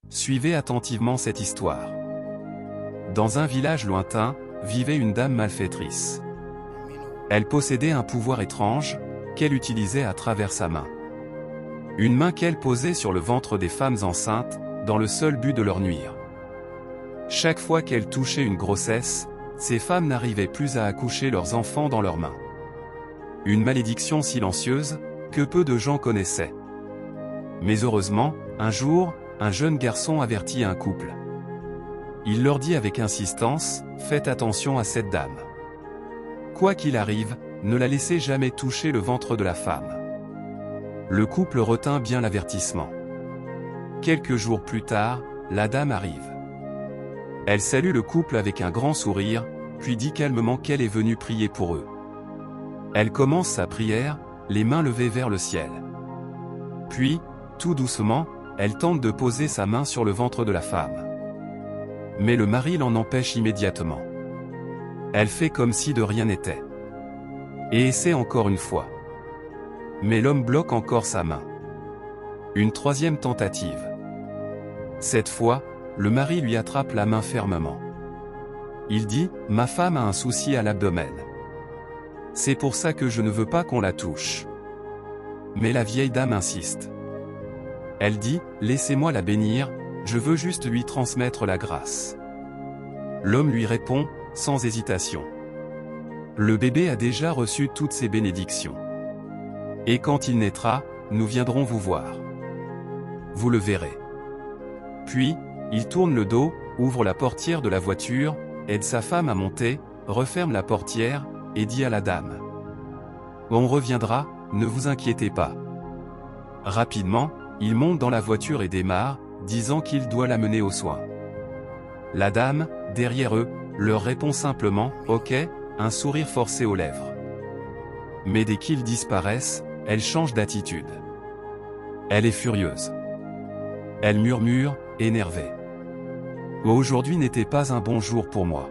Suivez attentivement cette histoire. Dans un village lointain, vivait une dame malfaitrice. Elle possédait un pouvoir étrange, qu'elle utilisait à travers sa main. Une main qu'elle posait sur le ventre des femmes enceintes, dans le seul but de leur nuire. Chaque fois qu'elle touchait une grossesse, ces femmes n'arrivaient plus à accoucher leurs enfants dans leurs mains. Une malédiction silencieuse, que peu de gens connaissaient. Mais heureusement, un jour, un jeune garçon avertit un couple. Il leur dit avec insistance, faites attention à cette dame. Quoi qu'il arrive, ne la laissez jamais toucher le ventre de la femme. Le couple retint bien l'avertissement. Quelques jours plus tard, la dame arrive. Elle salue le couple avec un grand sourire, puis dit calmement qu'elle est venue prier pour eux. Elle commence sa prière, les mains levées vers le ciel. Puis, tout doucement, elle tente de poser sa main sur le ventre de la femme. Mais le mari l'en empêche immédiatement. Elle fait comme si de rien n'était. Et essaie encore une fois. Mais l'homme bloque encore sa main. Une troisième tentative. Cette fois, le mari lui attrape la main fermement. Il dit, « Ma femme a un souci à l'abdomen. C'est pour ça que je ne veux pas qu'on la touche. » Mais la vieille dame insiste. Elle dit, « Laissez-moi la bénir, je veux juste lui transmettre la grâce. » L'homme lui répond, sans hésitation. Le bébé a déjà reçu toutes ses bénédictions. Et quand il naîtra, nous viendrons vous voir. Vous le verrez. Puis, il tourne le dos, ouvre la portière de la voiture, aide sa femme à monter, referme la portière, et dit à la dame. On reviendra, ne vous inquiétez pas. Rapidement, il monte dans la voiture et démarre, disant qu'il doit la mener aux soins. La dame, derrière eux, leur répond simplement « Ok », un sourire forcé aux lèvres. Mais dès qu'ils disparaissent, elle change d'attitude. Elle est furieuse. Elle murmure, énervée. Aujourd'hui n'était pas un bon jour pour moi.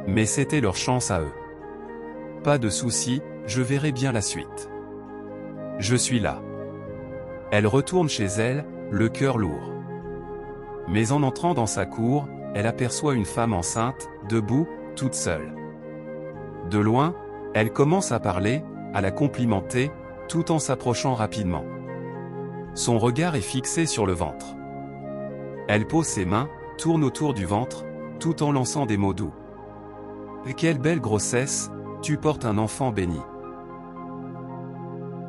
Mais c'était leur chance à eux. Pas de souci, je verrai bien la suite. Je suis là. Elle retourne chez elle, le cœur lourd. Mais en entrant dans sa cour, elle aperçoit une femme enceinte, debout, toute seule. De loin, elle commence à parler, à la complimenter, tout en s'approchant rapidement. Son regard est fixé sur le ventre. Elle pose ses mains, tourne autour du ventre, tout en lançant des mots doux. « Quelle belle grossesse, tu portes un enfant béni. »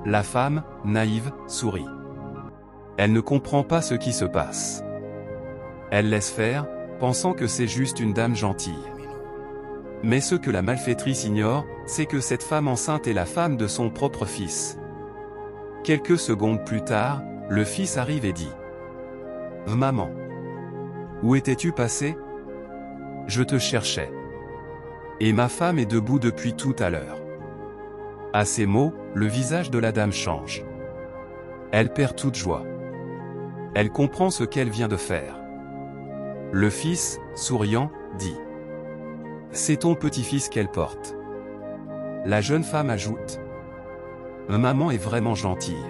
La femme, naïve, sourit. Elle ne comprend pas ce qui se passe. Elle laisse faire, pensant que c'est juste une dame gentille. Mais ce que la malfaitrice ignore, c'est que cette femme enceinte est la femme de son propre fils. Quelques secondes plus tard, le fils arrive et dit « Maman, où étais-tu passée? Je te cherchais. Et ma femme est debout depuis tout à l'heure. » À ces mots, le visage de la dame change. Elle perd toute joie. Elle comprend ce qu'elle vient de faire. Le fils, souriant, dit « C'est ton petit-fils qu'elle porte. » La jeune femme ajoute « Maman est vraiment gentille. »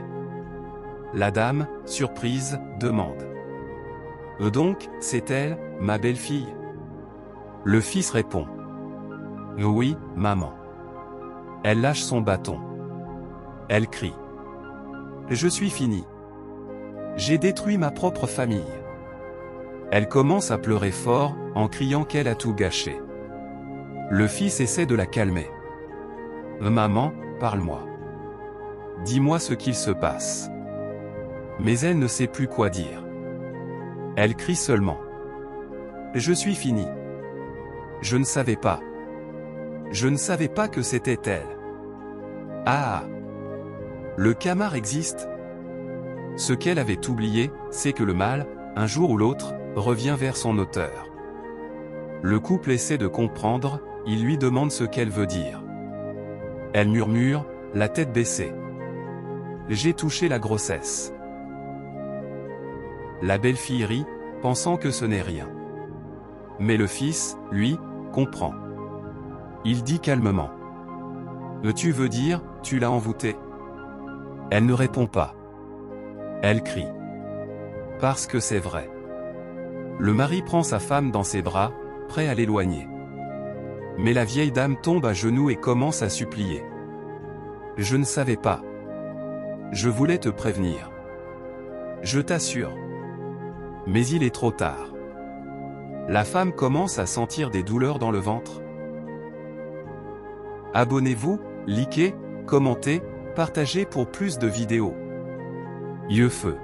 La dame, surprise, demande « Donc, c'est elle, ma belle-fille ?» Le fils répond « Oui, maman. » Elle lâche son bâton. Elle crie « Je suis finie. J'ai détruit ma propre famille. » Elle commence à pleurer fort, en criant qu'elle a tout gâché. Le fils essaie de la calmer. « Maman, parle-moi. Dis-moi ce qu'il se passe. » Mais elle ne sait plus quoi dire. Elle crie seulement. « Je suis finie. Je ne savais pas. Je ne savais pas que c'était elle. » Ah! Le camar existe. Ce qu'elle avait oublié, c'est que le mal, un jour ou l'autre, revient vers son auteur. Le couple essaie de comprendre, il lui demande ce qu'elle veut dire. Elle murmure, la tête baissée. « J'ai touché la grossesse. » La belle-fille rit, pensant que ce n'est rien. Mais le fils, lui, comprend. Il dit calmement. « Tu veux dire, tu l'as envoûtée ?» Elle ne répond pas. Elle crie. « Parce que c'est vrai. Le mari prend sa femme dans ses bras, prêt à l'éloigner. Mais la vieille dame tombe à genoux et commence à supplier. « Je ne savais pas. Je voulais te prévenir. Je t'assure. » Mais il est trop tard. La femme commence à sentir des douleurs dans le ventre. Abonnez-vous, likez, commentez, partagez pour plus de vidéos. Yeux feu.